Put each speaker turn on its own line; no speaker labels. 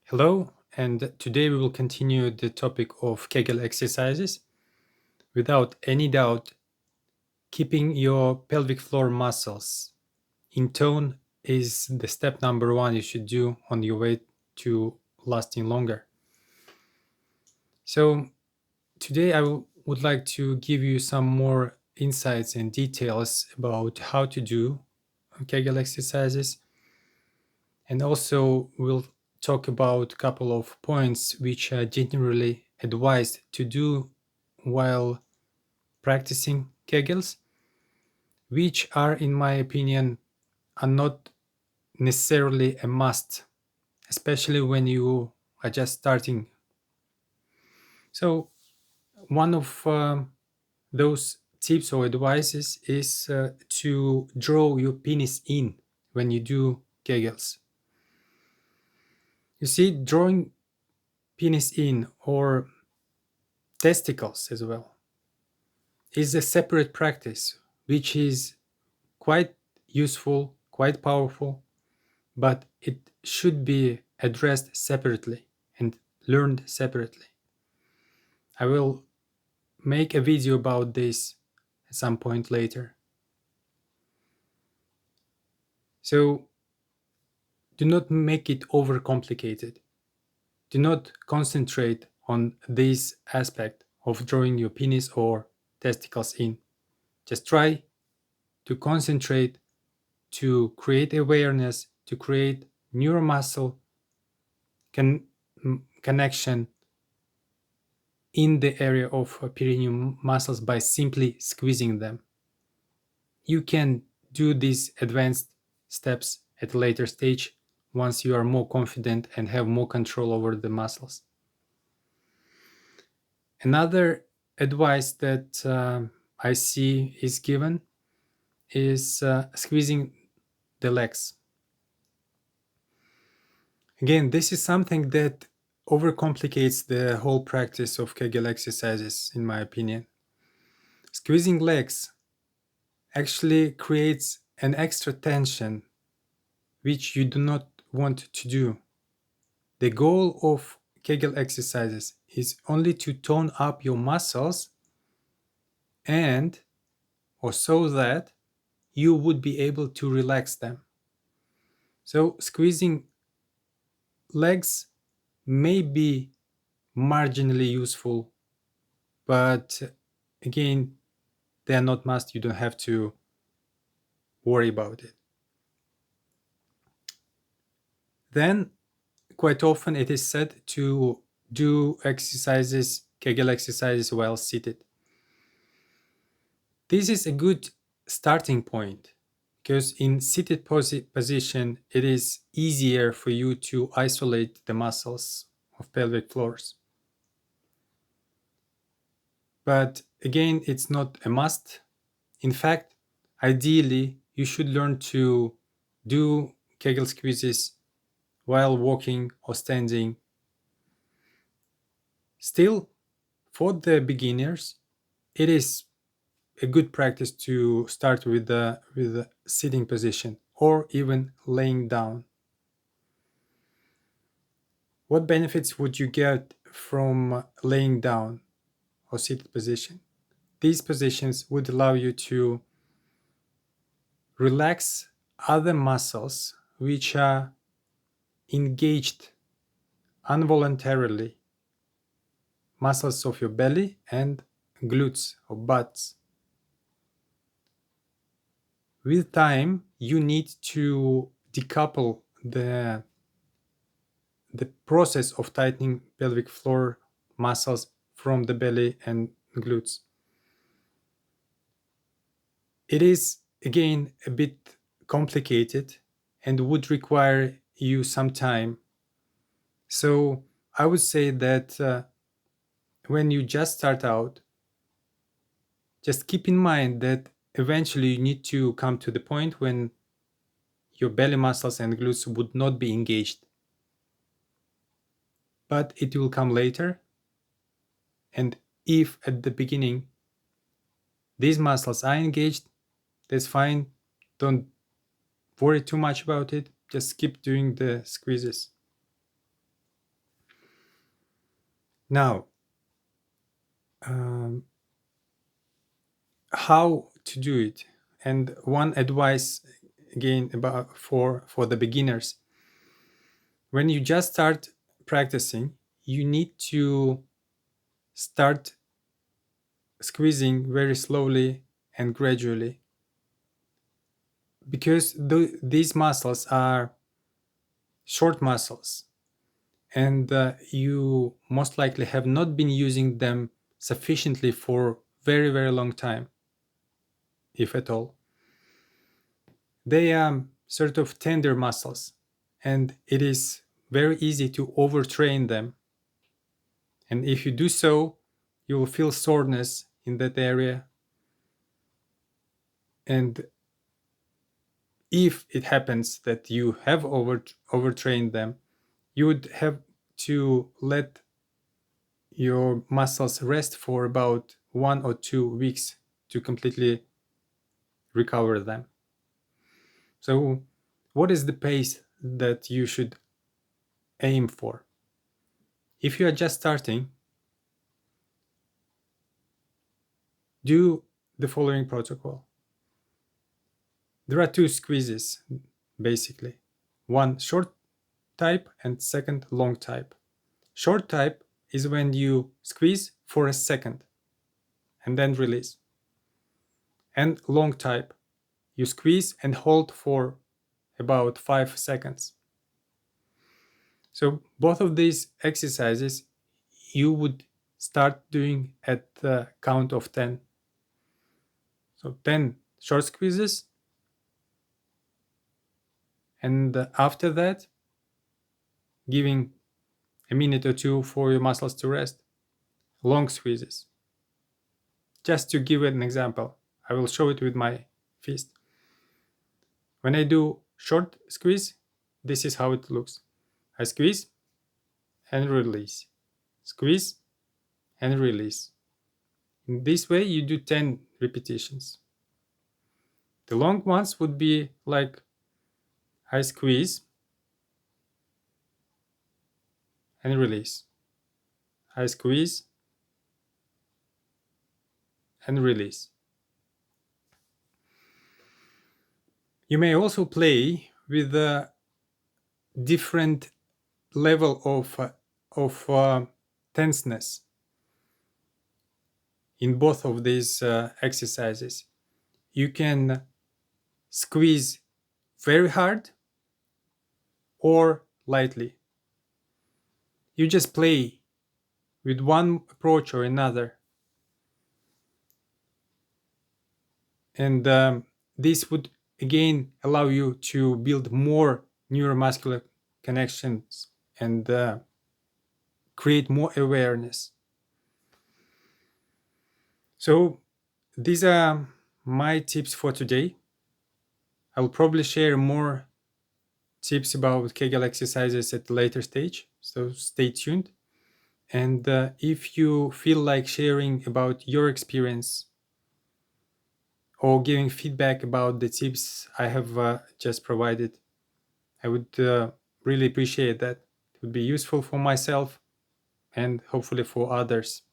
Hello, and today we will continue the topic of Kegel exercises. Without any doubt, keeping your pelvic floor muscles in tone is the step number one you should do on your way to lasting longer. So, today would like to give you some more insights and details about how to do Kegel exercises, and also we'll talk about a couple of points which are generally advised to do while practicing Kegels, which are, in my opinion, are not necessarily a must, especially when you are just starting. So, one of those tips or advices is to draw your penis in when you do Kegels. You see, drawing penis in or testicles as well is a separate practice which is quite useful, quite powerful, but it should be addressed separately and learned separately. I will make a video about this at some point later. So do not make it overcomplicated. Do not concentrate on this aspect of drawing your penis or testicles in. Just try to concentrate to create awareness, to create neuromuscle connection in the area of perineum muscles by simply squeezing them. You can do these advanced steps at a later stage once you are more confident and have more control over the muscles. Another advice that I see is given is squeezing the legs. Again, this is something that overcomplicates the whole practice of Kegel exercises, in my opinion. Squeezing legs actually creates an extra tension which you do not want to do. The goal of Kegel exercises is only to tone up your muscles and or so that you would be able to relax them. So squeezing legs may be marginally useful, but again, they are not must. You don't have to worry about it. Then, quite often it is said to do exercises, Kegel exercises, while seated. This is a good starting point because in seated position, it is easier for you to isolate the muscles of pelvic floors. But again, it's not a must. In fact, ideally, you should learn to do Kegel squeezes while walking or standing. Still, for the beginners, it is a good practice to start with the sitting position or even laying down. What benefits would you get from laying down or seated position? These positions would allow you to relax other muscles which are engaged involuntarily, muscles of your belly and glutes or butts. With time, you need to decouple the process of tightening pelvic floor muscles from the belly and glutes. It is, again, a bit complicated and would require you some time. So I would say that when you just start out, just keep in mind that eventually you need to come to the point when your belly muscles and glutes would not be engaged. But it will come later. And if at the beginning these muscles are engaged, that's fine. Don't worry too much about it. Just keep doing the squeezes. Now, um, how to do it? And one advice again about for the beginners: when you just start practicing, you need to start squeezing very slowly and gradually, because these muscles are short muscles, and you most likely have not been using them sufficiently for very, very long time, if at all. They are sort of tender muscles, and it is very easy to overtrain them. And if you do so, you will feel soreness in that area. And if it happens that you have overtrained them, you would have to let your muscles rest for about 1 or 2 weeks to completely recover them. So, what is the pace that you should aim for? If you are just starting, do the following protocol. There are two squeezes, basically: one short type and second long type. Short type is when you squeeze for a second and then release. And long type, you squeeze and hold for about 5 seconds. So both of these exercises you would start doing at the count of 10. So 10 short squeezes, and after that, giving a minute or two for your muscles to rest. Long squeezes. Just to give an example, I will show it with my fist. When I do short squeeze, this is how it looks. I squeeze and release. Squeeze and release. In this way, you do 10 repetitions. The long ones would be like I squeeze and release. I squeeze and release. You may also play with a different level of tenseness in both of these exercises. You can squeeze very hard or lightly. You just play with one approach or another. And this would again allow you to build more neuromuscular connections and create more awareness. So these are my tips for today. I'll probably share more tips about Kegel exercises at a later stage, so stay tuned. And if you feel like sharing about your experience or giving feedback about the tips I have just provided, I would really appreciate that. It would be useful for myself and hopefully for others.